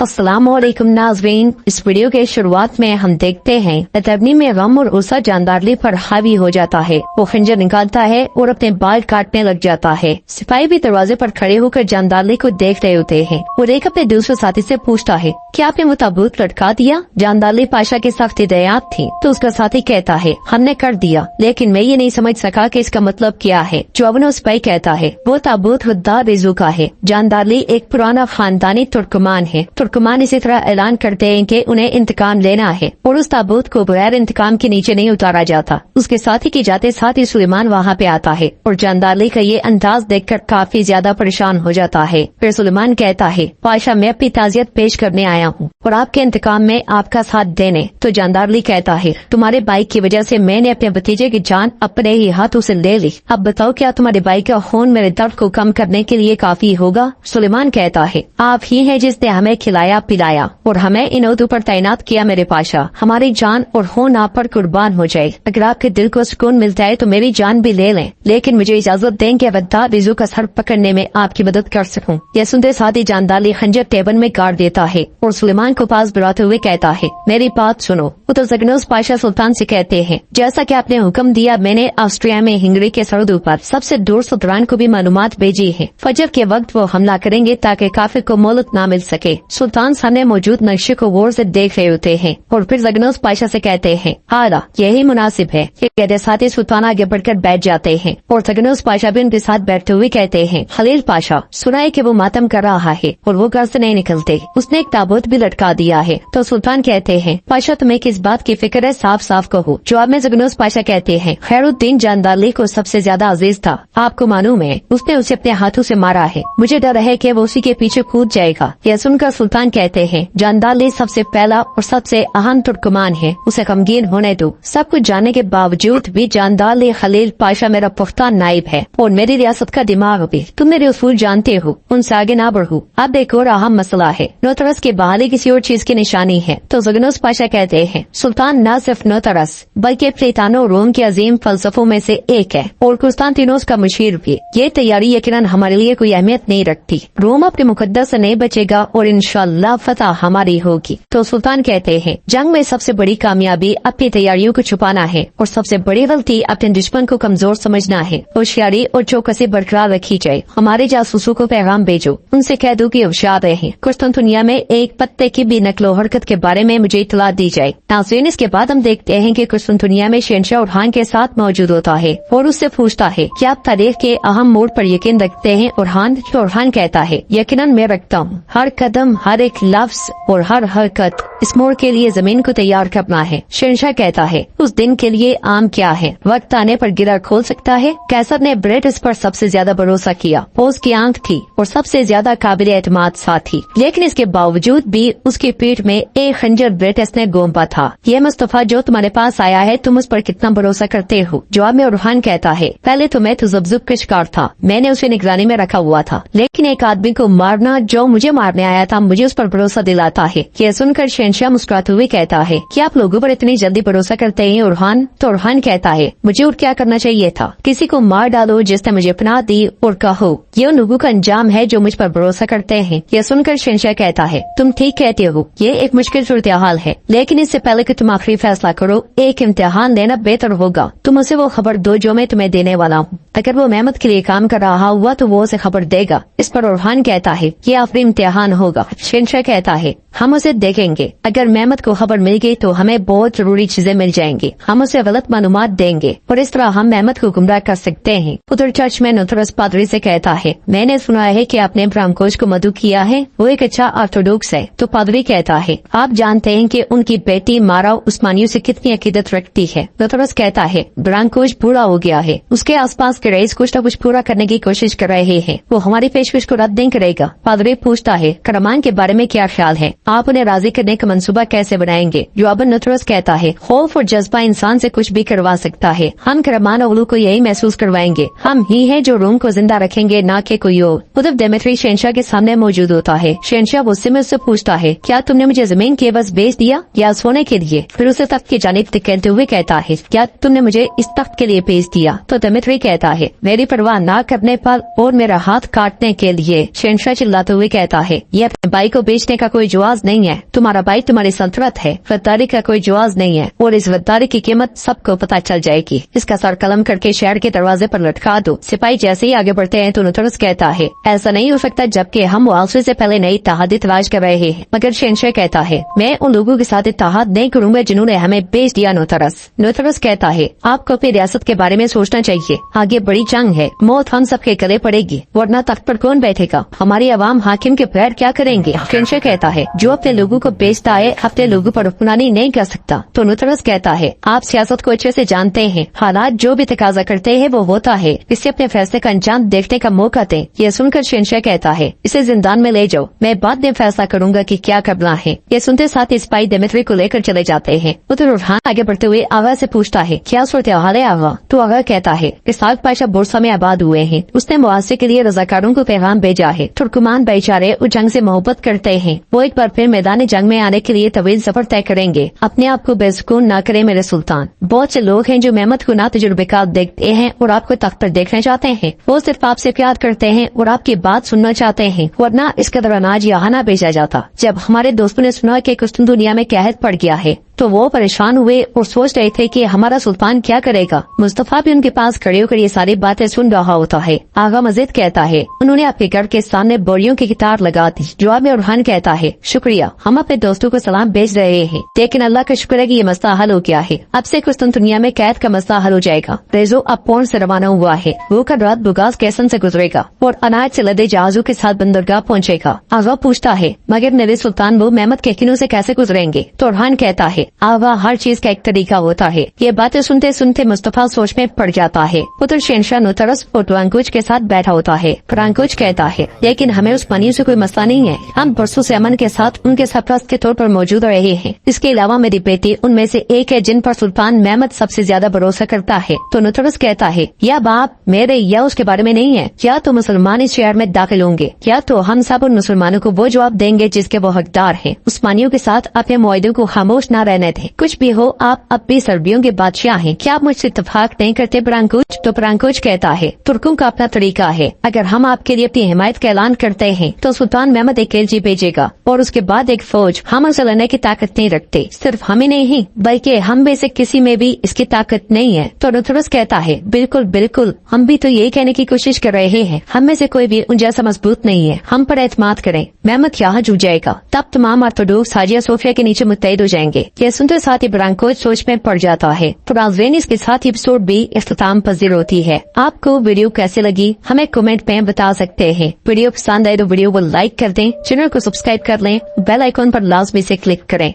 अस्सलामुअलैकुम नाज़रीन, इस वीडियो के शुरुआत में हम देखते हैं तबनी में गम और गुस्सा जानदारली पर हावी हो जाता है। वो खंजर निकालता है और अपने बाल काटने लग जाता है। सिपाही भी दरवाजे पर खड़े होकर जानदारली को देख रहे होते हैं और एक अपने दूसरे साथी से पूछता है, क्या आपने वो ताबूत लटका दिया? जानदारली पाशा की सख्त हिदायत थी तो उसका साथी कहता है, हमने कर दिया, लेकिन मैं ये नहीं समझ सका कि इसका मतलब क्या है। जवाब सिपाही कहता है, वो ताबूत हुद्दार रिजू का है। जानदारली एक पुराना खानदानी तुर्कमान है। तुर्कमान इसी तरह ऐलान करते हैं कि उन्हें इंतकाम लेना है और उस ताबूत को बगैर इंतकाम के नीचे नहीं उतारा जाता। उसके साथी की जाते साथ ही सुलेमान वहाँ पे आता है और जानदारली का ये अंदाज देखकर काफी ज्यादा परेशान हो जाता है। फिर सुलेमान कहता है, पाशा मैं अपनी ताजियत पेश करने आया हूँ और आपके इंतकाम में आपका साथ देने। तो जानदारली कहता है, तुम्हारे भाई की वजह से मैंने अपने भतीजे की जान अपने ही हाथों से ले ली। अब बताओ क्या तुम्हारे भाई का खून मेरे दर्द को कम करने के लिए काफी होगा? सुलेमान कहता है, आप ही हैं जिसने हमें खिलाया पिलाया और हमें इन ओहदों पर तैनात किया। मेरे पाशा, हमारी जान और खून आप पर कुर्बान हो जाए। अगर आपके दिल को सुकून मिलता है तो मेरी जान भी ले लें, लेकिन मुझे इजाजत दें कि वद्दार रिजू का सर पकड़ने में आपकी मदद कर सकूं। यह सुनते साथ ही जानदारली खंजर टेबल में गाड़ देता है और सुलेमान को पास बुलाते हुए कहता है, मेरी बात सुनो। तो जगनोस पाशा सुल्तान से कहते हैं, जैसा कि आपने हुक्म दिया, मैंने ऑस्ट्रिया में हिंगरी के सरहदों पर सबसे दूर सुल्तान को भी मालूमात भेजी है। फजर के वक्त वो हमला करेंगे ताकि काफिर को मोहलत न मिल सके। सुल्तान सामने मौजूद नक्शे को गौर से देख रहे होते हैं और फिर जगनोस पाशा से कहते हैं, आला यही मुनासिब है। कहते साथ ही सुल्तान आगे बढ़कर बैठ जाते हैं और जगनोस पाशा भी उनके साथ बैठते हुए कहते हैं, खलील पाशा सुना है कि वो मातम कर रहा है और वो घर से नहीं निकलते। उसने एक ताबूत भी लटका दिया है। तो सुल्तान कहते हैं, पाशा तुम्हें किस बात की फिक्र है, साफ साफ कहो। जवाब में जगनोस पाशा कहते हैं, खैरुद्दीन जानदारली को सबसे ज्यादा अजीज था। आपको मालूम है उसने उसे अपने हाथों से मारा है। मुझे डर है कि वो उसी के पीछे कूद जाएगा। यह सुनकर सुल्तान कहते हैं, जानदारली सबसे पहला और सबसे अहम तुर्कमान है, उसे गमगीन होने दो। सब कुछ जानने के बावजूद भी जानदारली खलील पाशा मेरा पुख्ता नाइब है और मेरी रियासत का दिमाग भी। तुम मेरे उसूल जानते हो, उनसे आगे ना बढ़ो। अब एक और अहम मसला है, नौतरस की बहाली किसी और चीज की निशानी है। तो जगनोस पाशा कहते हैं, सुल्तान न सिर्फ नौतरस बल्कि प्लेटानो रोम के अजीम फलसफों में से एक है और कुस्तांतिनोस का मुशीर भी। ये तैयारी यकीनन हमारे लिए कोई अहमियत नहीं रखती। रोम अपने मुकद्दस से नहीं बचेगा और इंशाअल्लाह फतह हमारी होगी। तो सुल्तान कहते हैं, जंग में सबसे बड़ी कामयाबी अपनी तैयारियों को छुपाना है और सबसे बड़ी गलती अपने दुश्मन को कमजोर समझना है। होशियारी और चौकसी बरकरार रखी जाए। हमारे जासूसों को पैगाम भेजो, उनसे कह दो कि होशियार रहें। कुस्तुनतुनिया में एक पत्ते की भी नकलो हरकत के बारे में मुझे इतला दी जाए। नाज़रीन, इसके बाद हम देखते हैं कि कुस्तुनतुनिया में शहंशाह उरहान के साथ मौजूद होता है और उससे पूछता है, क्या आप तारीख के अहम मोड़ पर यकीन रखते हैं? उरहान कहता है, यकीनन मैं रखता हूँ। हर कदम, हर एक लफ्ज और हर हरकत इस मोड़ के लिए जमीन को तैयार करना है। शहंशाह कहता है, उस दिन के लिए आम क्या है? वक्त आने पर गिरा खोल सकता है। कैसर ने ब्रिटिश पर सबसे ज्यादा भरोसा किया, वो उसकी आंख थी और सबसे ज्यादा काबिल एतमाद साथी, लेकिन इसके बावजूद भी उसकी पीठ में एक खंजर ब्रिटिश ने गोंपा था। ये मुस्तफा जो तुम्हारे पास आया है, तुम उस पर कितना भरोसा करते हो? जवाब में उरहान कहता है, पहले तो मैं तजब्जुब का शिकार था, मैंने उसे निगरानी में रखा हुआ था, लेकिन एक आदमी को मारना जो मुझे मारने आया था, मुझे उस पर भरोसा दिलाता है। यह सुनकर शहंशाह मुस्कुराते हुए कहता है, क्या आप लोगों पर इतनी जल्दी भरोसा करते हैं उरहान? तो उरहान कहता है, मुझे और क्या करना चाहिए था? किसी को मार डालो जिसने मुझे पनाह दी और कहो ये उन लोगों का अंजाम है जो मुझ पर भरोसा करते हैं। यह सुनकर शहंशाह कहता है, तुम ठीक कहते हो, ये एक मुश्किल सूरत-ए-हाल है, लेकिन इससे पहले कि तुम आखिरी फैसला करो, एक इम्तिहान लेना बेहतर होगा। तुम उसे वो खबर दो जो मैं तुम्हें देने वाला हूँ। अगर वो मेहमत के लिए काम कर रहा हुआ तो वो उसे खबर देगा। इस पर उरहान कहता है, ये आखिरी इम्तिहान होगा। शहंशाह कहता है, हम उसे देखेंगे। अगर मेहमत को खबर मिल गई तो हमें बहुत जरूरी चीजें मिल जाएंगी। हम उसे गलत मालूमात देंगे और इस तरह हम मेहमत को गुमराह कर सकते हैं। उधर चर्च में नौतरस पादरी से कहता है, मैंने सुना है कि आपने ब्रांकोज को मदऊ किया है, वो एक अच्छा ऑर्थोडॉक्स है। तो पादरी कहता है, आप जानते हैं कि उनकी बेटी मारा उस्मानियों से कितनी अकीदत रखती है। नौतरस कहता है, ब्रांकोज बूढ़ा हो गया है, उसके आसपास के रईस कुछ न कुछ पूरा करने की कोशिश कर रहे हैं, वो हमारी पेशकश को रद्द नहीं करेगा। पादरी पूछता है, करमान के बारे में क्या ख्याल है? आप उन्हें राजी करने का मंसूबा कैसे बनाएंगे? जवाबन नौतरस कहता है, खौफ और जज्बा इंसान से कुछ भी करवा सकता है। हम करमान अवलू को यही महसूस करवाएंगे। हम ही हैं जो रोम को जिंदा रखेंगे, ना कि कोई और। उधर डेमेट्री शहंशाह के सामने मौजूद होता है। शहंशाह गुस्से में उससे पूछता है, क्या तुमने मुझे जमीन के बस बेच दिया या सोने के लिए? फिर उसे तख्त की जानिब धकेलते हुए कहता है, क्या तुमने मुझे इस तख्त के लिए बेच दिया? तो डेमेट्री कहता है, मेरी परवाह न करने पर और मेरा हाथ काटने के लिए। शहंशाह चिल्लाते हुए कहता है, ये अपने भाई को बेचने का कोई जवाब नहीं है। तुम्हारा भाई तुम्हारी सल्तनत है, गद्दारी का कोई जवाब नहीं है और इस गद्दारी की कीमत सबको पता चल जाएगी। इसका सर कलम करके शहर के दरवाजे पर लटका दो। सिपाही जैसे ही आगे बढ़ते हैं तो नुतरस कहता है, ऐसा नहीं हो सकता जबकि हम वालसे से पहले नई इत्तेहादी तलाश कर रहे हैं। मगर शहंशाह कहता है, मैं उन लोगों के साथ इत्तेहाद नहीं करूँगा जिन्होंने हमें बेच दिया। नुतरस कहता है, आपको अपनी रियासत के बारे में सोचना चाहिए। आगे बड़ी जंग है, मौत हम सबके गले पड़ेगी, वरना तख्त पर कौन बैठेगा? हमारी आवाम हाकिम के पैर क्या करेंगे? शहंशाह कहता है, जो अपने लोगों को बेचता है अपने लोगों पर हुक्मरानी नहीं कर सकता। तो नुतरस कहता है, आप सियासत को अच्छे से जानते हैं, हालात जो भी तकाजा करते हैं वो होता है, इससे अपने फैसले का अंजाम देखने का मौका दें। यह सुनकर शहंशाह कहता है, इसे जिंदान में ले जाओ, मैं बाद में फैसला करूंगा कि क्या करना है। यह सुनते साथ सिपाही दिमित्री को लेकर चले जाते हैं। उधर रुहान आगे बढ़ते हुए आगा से पूछता है, क्या सूरत हाल है आगा? तो आगा कहता है, इसाक पाशा बोरसा में आबाद हुए हैं, उसने मुआवजे के लिए रजाकारों को पैगाम भेजा है। तुर्कमान बेचारे उस जंग से मोहब्बत करते हैं, वो एक बार फिर मैदान जंग में आने के लिए तवील सफर तय करेंगे। अपने आप को बेसुकून न करे मेरे सुल्तान। बहुत से लोग हैं जो मेहमत को ना तजुर्बेकार देखते हैं और आपको तख्त पर देखना चाहते हैं। वो सिर्फ आपसे प्यार करते हैं और आपकी बात सुनना चाहते हैं, वरना इस कदर अनाज यहाँ न भेजा जाता। जब हमारे दोस्तों ने सुना कि कुछ दुनिया में कहत पड़ गया है तो वो परेशान हुए और सोच रहे थे कि हमारा सुल्तान क्या करेगा। मुस्तफा भी उनके पास खड़े होकर ये सारी बातें सुन रहा होता है। आगा मजीद कहता है, उन्होंने आपके घर के सामने बोरियों की कतार लगा दी। जवाब में रुहान कहता है, शुक्रिया, हम अपने दोस्तों को सलाम भेज रहे हैं, लेकिन अल्लाह का शुक्र है कि ये मसला हल हो गया है। अब से कुछ दुनिया में कैद का मसला हल हो जाएगा। रेजो अब पौन से रवाना हुआ है, वो कल रात बुगास कैसन से गुजरेगा और अनाज से लदे जहाजों के साथ बंदरगाह पहुँचेगा। आगा पूछता है, मगर मेरे सुल्तान वो मेहमत के किनों से कैसे गुजरेंगे? तो रुहान कहता है, आगा हर चीज का एक तरीका होता है। ये बातें सुनते सुनते मुस्तफा सोच में पड़ जाता है। उधर शहंशाह नुतरस और टुरांकुच के साथ बैठा होता है। टुरांकुच कहता है, लेकिन हमें उस पानी से कोई मसला नहीं है, हम बरसों से अमन के साथ उनके सरपरस्त के तौर पर मौजूद रहे हैं। इसके अलावा मेरी बेटी उनमें से एक है जिन पर सुल्तान मेहमद सबसे ज्यादा भरोसा करता है। तो नुतरस कहता है, या बाप मेरे या उसके बारे में नहीं है, या तो मुसलमान इस शहर में दाखिल होंगे, या तो हम सब उन मुसलमानों को वो जवाब देंगे जिसके वो हकदार है। उस्मानियों के साथ अपने मुआहदों को खामोश न रहने थे। कुछ भी हो, आप अब भी सर्बियों के बादशाह हैं, क्या आप मुझसे इत्तेफाक नहीं करते परांकुच? तो परांकुच कहता है, तुर्कों का अपना तरीका है, अगर हम आपके लिए अपनी हिमायत का ऐलान करते हैं तो सुल्तान मेहमद एक एलजी भेजेगा और उसके बाद एक फौज। हम उसे लड़ने की ताकत नहीं रखते, सिर्फ हमें नहीं बल्कि हम में से किसी में भी इसकी ताकत नहीं है। तो नुतरस कहता है, बिल्कुल बिल्कुल, हम भी तो यही कहने की कोशिश कर रहे हैं, हम में से कोई भी उन जैसा मजबूत नहीं है, हम पर एतमाद करें, मेहमद यहाँ जूझ जाएगा, तब तमाम ऑर्थोडॉक्स हाजिया सोफिया के नीचे मुत्तहिद हो जाएंगे। यह सुनते साथ ही परांकुच सोच में पड़ जाता है। तो नाज़रीन, इसके साथ ही एपिसोड भी इख्तिताम पजीर होती है। आपको वीडियो कैसे लगी हमें कमेंट में बता सकते हैं। वीडियो पसंद आए तो वीडियो को लाइक कर दें, चैनल को सब्सक्राइब कर लें, बेल आइकॉन पर लाजमी से क्लिक करें।